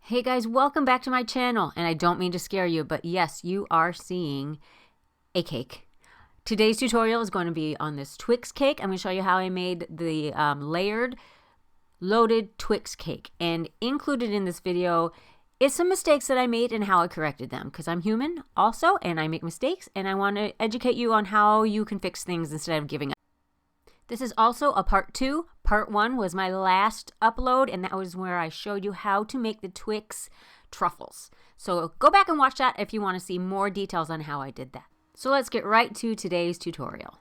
Hey guys, welcome back to my channel. And I don't mean to scare you, but yes, you are seeing a cake. Today's tutorial is going to be on this Twix cake. I'm going to show you how I made the layered loaded Twix cake. And included in this video is some mistakes that I made and how I corrected them. Because I'm human also, and I make mistakes. And I want to educate you on how you can fix things instead of giving up. This is also a part 2. Part 1 was my last upload, and that was where I showed you how to make the Twix Truffles. So go back and watch that if you want to see more details on how I did that. So let's get right to today's tutorial.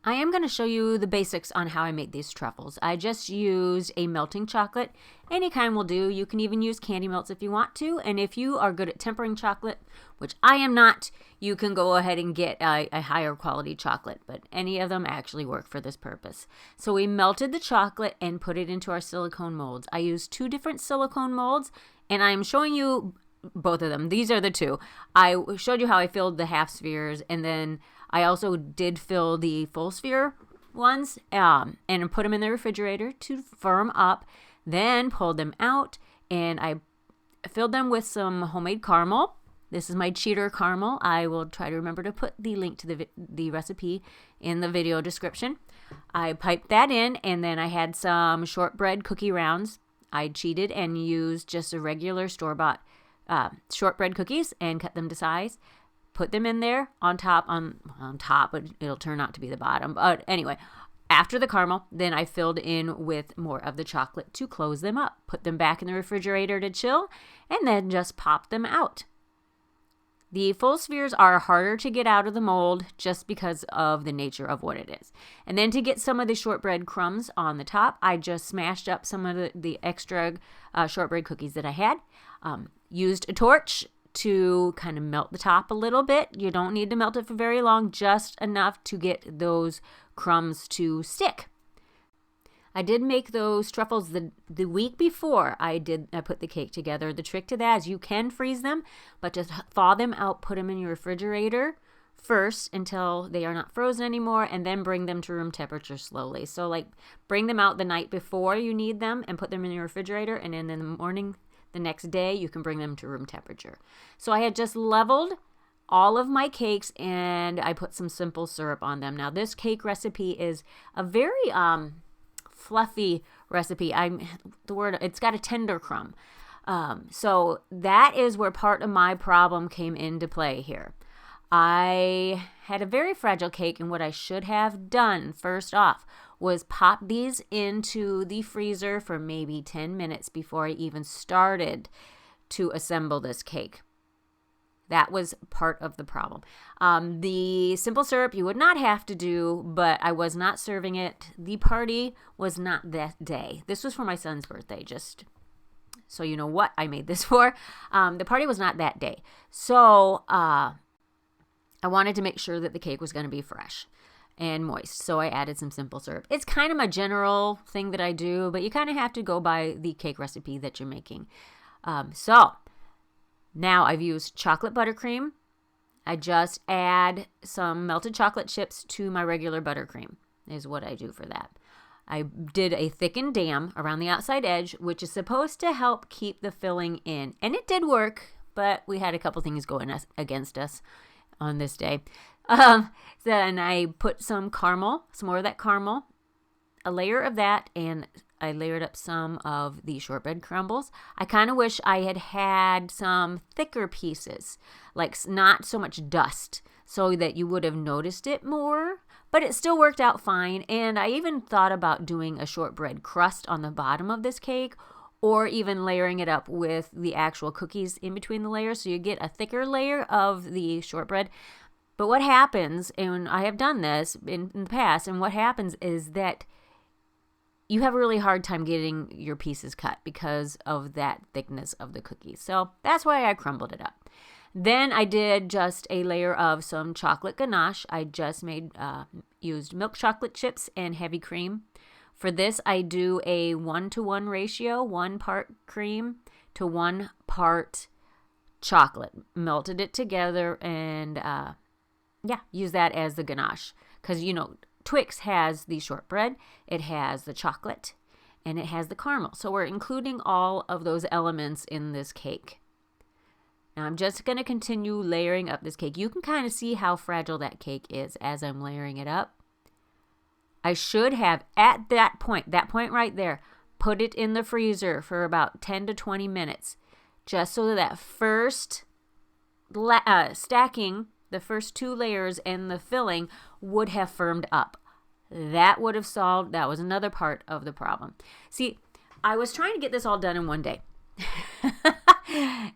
I am going to show you the basics on how I made these truffles. I just used a melting chocolate. Any kind will do. You can even use candy melts if you want to. And if you are good at tempering chocolate, which I am not, you can go ahead and get a higher quality chocolate. But any of them actually work for this purpose. So we melted the chocolate and put it into our silicone molds. I used 2 different silicone molds, and I'm showing you both of them. These are the 2. I showed you how I filled the half spheres, and then I also did fill the full sphere ones and put them in the refrigerator to firm up, then pulled them out, and I filled them with some homemade caramel. This is my cheater caramel. I will try to remember to put the link to the recipe in the video description. I piped that in, and then I had some shortbread cookie rounds. I cheated and used just a regular store-bought shortbread cookies and cut them to size. Put them in there on top, but it'll turn out to be the bottom. But anyway, after the caramel, then I filled in with more of the chocolate to close them up. Put them back in the refrigerator to chill, and then just pop them out. The full spheres are harder to get out of the mold just because of the nature of what it is. And then to get some of the shortbread crumbs on the top, I just smashed up some of the extra shortbread cookies that I had. Used a torch to kind of melt the top a little bit. You don't need to melt it for very long, just enough to get those crumbs to stick. I did make those truffles the week before I put the cake together. The trick to that is you can freeze them, but just thaw them out, put them in your refrigerator first until they are not frozen anymore, and then bring them to room temperature slowly. So like bring them out the night before you need them and put them in your refrigerator, and then in the morning, the next day, you can bring them to room temperature. So I had just leveled all of my cakes, and I put some simple syrup on them. Now this cake recipe is a very fluffy recipe. It's got a tender crumb. So that is where part of my problem came into play here. I had a very fragile cake, and what I should have done first off was pop these into the freezer for maybe 10 minutes before I even started to assemble this cake. That was part of the problem. The simple syrup you would not have to do, but I was not serving it. The party was not that day. This was for my son's birthday, just so you know what I made this for. The party was not that day. So I wanted to make sure that the cake was going to be fresh and moist, so I added some simple syrup. It's kind of a general thing that I do, but you kind of have to go by the cake recipe that you're making. So now I've used chocolate buttercream. I just add some melted chocolate chips to my regular buttercream is what I do for that. I did a thickened dam around the outside edge, which is supposed to help keep the filling in, and it did work, but we had a couple things going against us on this day. Then I put some caramel, some more of that caramel, a layer of that, and I layered up some of the shortbread crumbles. I kind of wish I had some thicker pieces, like not so much dust, so that you would have noticed it more, but it still worked out fine. And I even thought about doing a shortbread crust on the bottom of this cake, or even layering it up with the actual cookies in between the layers, so you get a thicker layer of the shortbread. But what happens, and I have done this in the past, and what happens is that you have a really hard time getting your pieces cut because of that thickness of the cookies. So that's why I crumbled it up. Then I did just a layer of some chocolate ganache. I just used milk chocolate chips and heavy cream. For this, I do a 1-to-1 ratio, 1 part cream to 1 part chocolate. Melted it together and use that as the ganache. Because, Twix has the shortbread, it has the chocolate, and it has the caramel. So we're including all of those elements in this cake. Now I'm just going to continue layering up this cake. You can kind of see how fragile that cake is as I'm layering it up. I should have, at that point right there, put it in the freezer for about 10 to 20 minutes, just so that first stacking, the first 2 layers and the filling would have firmed up. That would have solved, that was another part of the problem. See, I was trying to get this all done in one day.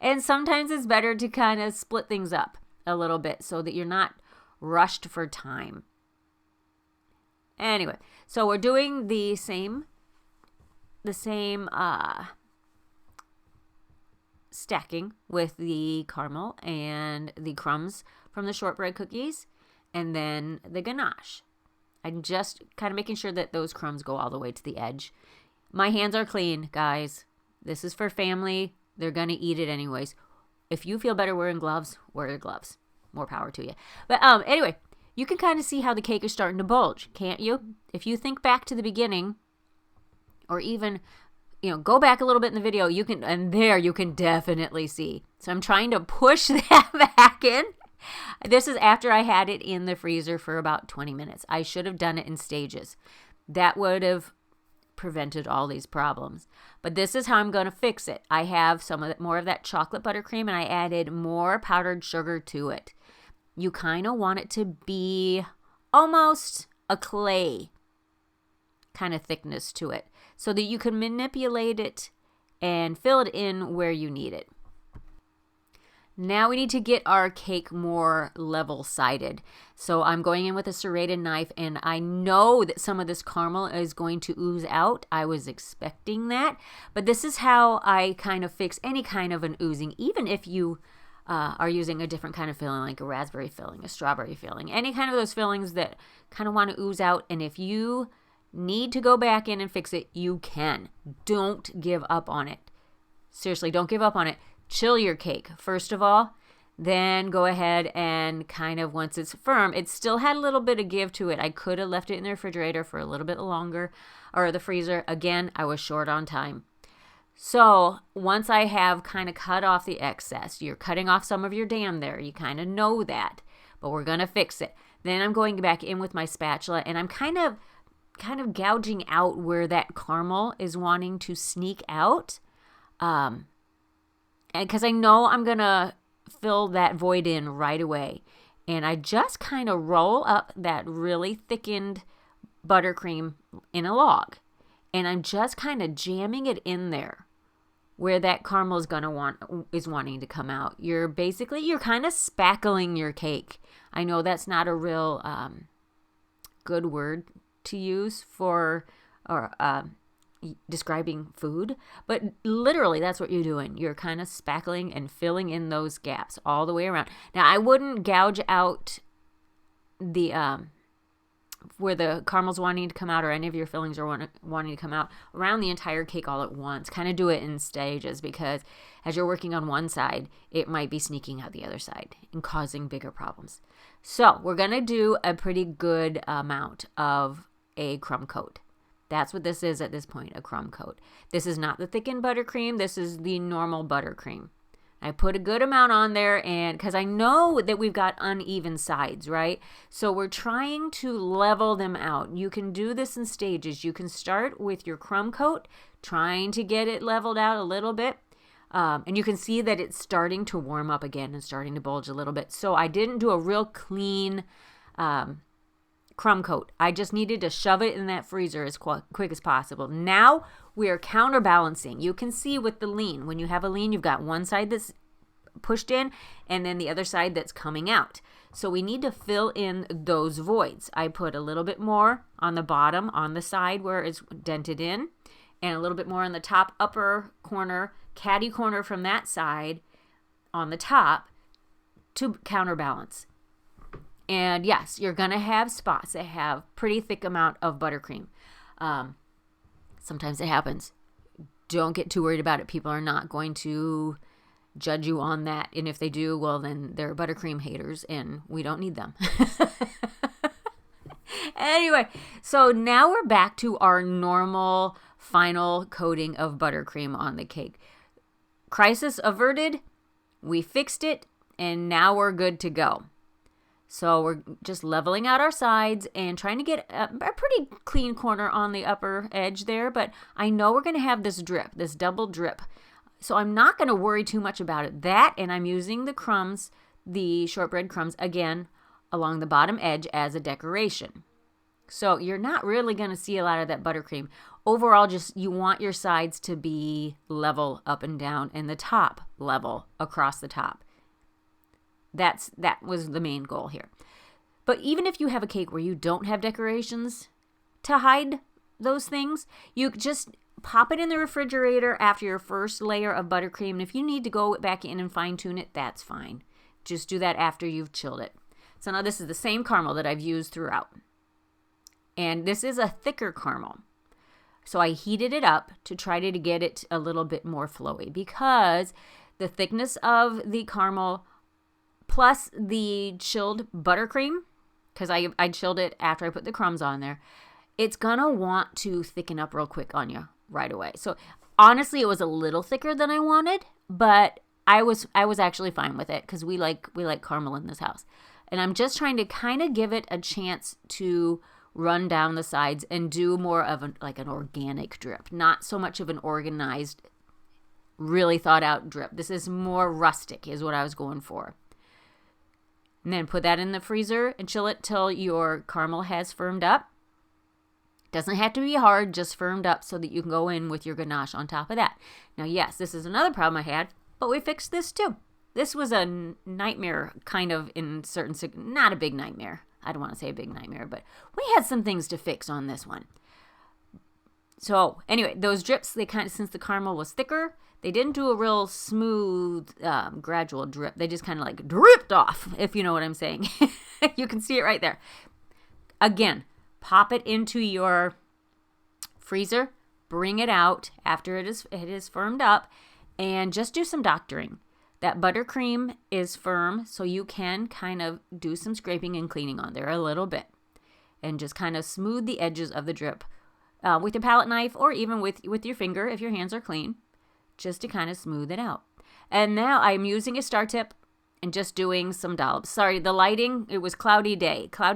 And sometimes it's better to kind of split things up a little bit so that you're not rushed for time. Anyway, so we're doing the same stacking with the caramel and the crumbs from the shortbread cookies, and then the ganache. I'm just kind of making sure that those crumbs go all the way to the edge. My hands are clean, guys. This is for family. They're going to eat it anyways. If you feel better wearing gloves, wear your gloves. More power to you. But anyway, you can kind of see how the cake is starting to bulge, can't you? If you think back to the beginning, or even, go back a little bit in the video, you can definitely see. So I'm trying to push that back in. This is after I had it in the freezer for about 20 minutes. I should have done it in stages. That would have prevented all these problems. But this is how I'm going to fix it. I have more of that chocolate buttercream, and I added more powdered sugar to it. You kind of want it to be almost a clay kind of thickness to it, so that you can manipulate it and fill it in where you need it. Now we need to get our cake more level-sided. So I'm going in with a serrated knife, and I know that some of this caramel is going to ooze out. I was expecting that, but this is how I kind of fix any kind of an oozing, even if you are using a different kind of filling, like a raspberry filling, a strawberry filling, any kind of those fillings that kind of want to ooze out. And if you need to go back in and fix it, you can. Don't give up on it. Seriously, don't give up on it. Chill your cake, first of all. Then go ahead and kind of, once it's firm, it still had a little bit of give to it. I could have left it in the refrigerator for a little bit longer, or the freezer. Again, I was short on time. So once I have kind of cut off the excess, you're cutting off some of your dam there. You kind of know that, but we're going to fix it. Then I'm going back in with my spatula, and I'm kind of gouging out where that caramel is wanting to sneak out. And because I know I'm going to fill that void in right away. And I just kind of roll up that really thickened buttercream in a log. And I'm just kind of jamming it in there where that caramel is wanting to come out. You're kind of spackling your cake. I know that's not a real good word to use for describing food, but literally that's what you're doing. You're kind of spackling and filling in those gaps all the way around. Now I wouldn't gouge out the where the caramel's wanting to come out, or any of your fillings are wanting to come out around the entire cake all at once. Kind of do it in stages, because as you're working on one side, it might be sneaking out the other side and causing bigger problems. So we're going to do a pretty good amount of a crumb coat. That's what this is at this point, a crumb coat. This is not the thickened buttercream. This is the normal buttercream. I put a good amount on there, and because I know that we've got uneven sides, right? So we're trying to level them out. You can do this in stages. You can start with your crumb coat, trying to get it leveled out a little bit. And you can see that it's starting to warm up again and starting to bulge a little bit. So I didn't do a real clean crumb coat. I just needed to shove it in that freezer as quick as possible. Now we are counterbalancing. You can see with the lean, when you have a lean, you've got one side that's pushed in and then the other side that's coming out. So we need to fill in those voids. I put a little bit more on the bottom, on the side where it's dented in, and a little bit more on the top upper corner, catty corner from that side on the top to counterbalance. And yes, you're going to have spots that have pretty thick amount of buttercream. Sometimes it happens. Don't get too worried about it. People are not going to judge you on that. And if they do, well, then they're buttercream haters and we don't need them. Anyway, so now we're back to our normal final coating of buttercream on the cake. Crisis averted. We fixed it, and now we're good to go. So we're just leveling out our sides and trying to get a pretty clean corner on the upper edge there. But I know we're going to have this drip, this double drip. So I'm not going to worry too much about it. That, and I'm using the crumbs, the shortbread crumbs, again, along the bottom edge as a decoration. So you're not really going to see a lot of that buttercream. Overall, just you want your sides to be level up and down and the top level across the top. That was the main goal here. But even if you have a cake where you don't have decorations to hide those things, you just pop it in the refrigerator after your first layer of buttercream. And if you need to go back in and fine tune it, that's fine. Just do that after you've chilled it. So now this is the same caramel that I've used throughout. And this is a thicker caramel. So I heated it up to try to get it a little bit more flowy, because the thickness of the caramel plus the chilled buttercream, because I chilled it after I put the crumbs on there, it's going to want to thicken up real quick on you right away. So honestly, it was a little thicker than I wanted, but I was actually fine with it because we like caramel in this house. And I'm just trying to kind of give it a chance to run down the sides and do more of an organic drip, not so much of an organized, really thought out drip. This is more rustic is what I was going for. And then put that in the freezer and chill it till your caramel has firmed up. Doesn't have to be hard, just firmed up so that you can go in with your ganache on top of that. Now, yes, this is another problem I had, but we fixed this too. This was a nightmare kind of in certain, not a big nightmare. I don't want to say a big nightmare, but we had some things to fix on this one. So anyway, those drips, they kind of, since the caramel was thicker, they didn't do a real smooth, gradual drip. They just kind of like dripped off, if you know what I'm saying. You can see it right there. Again, pop it into your freezer, bring it out after it is firmed up, and just do some doctoring. That buttercream is firm, so you can kind of do some scraping and cleaning on there a little bit. And just kind of smooth the edges of the drip with your palette knife, or even with your finger if your hands are clean, just to kind of smooth it out. And now I'm using a star tip and just doing some dollops. Sorry, the lighting, it was cloudy,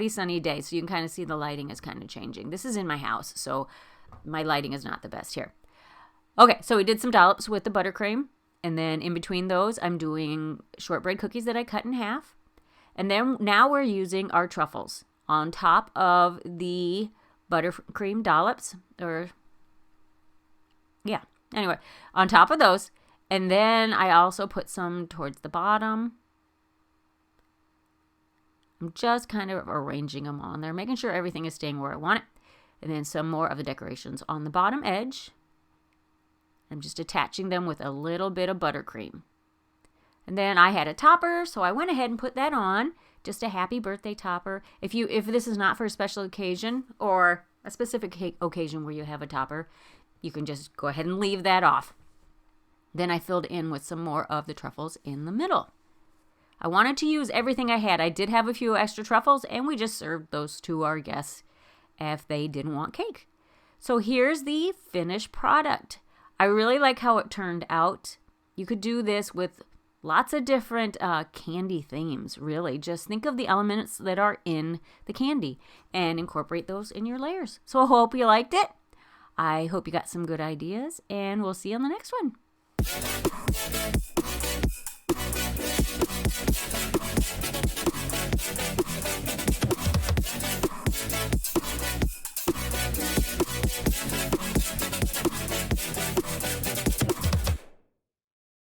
sunny day, so you can kind of see the lighting is kind of changing. This is in my house, so my lighting is not the best here. Okay, so we did some dollops with the buttercream. And then in between those, I'm doing shortbread cookies that I cut in half. And then now we're using our truffles on top of the buttercream dollops. Anyway, on top of those. And then I also put some towards the bottom. I'm just kind of arranging them on there, making sure everything is staying where I want it. And then some more of the decorations on the bottom edge. I'm just attaching them with a little bit of buttercream. And then I had a topper, so I went ahead and put that on. Just a happy birthday topper. If this is not for a special occasion or a specific occasion where you have a topper, you can just go ahead and leave that off. Then I filled in with some more of the truffles in the middle. I wanted to use everything I had. I did have a few extra truffles, and we just served those to our guests if they didn't want cake. So here's the finished product. I really like how it turned out. You could do this with lots of different candy themes, really. Just think of the elements that are in the candy and incorporate those in your layers. So I hope you liked it. I hope you got some good ideas, and we'll see you on the next one.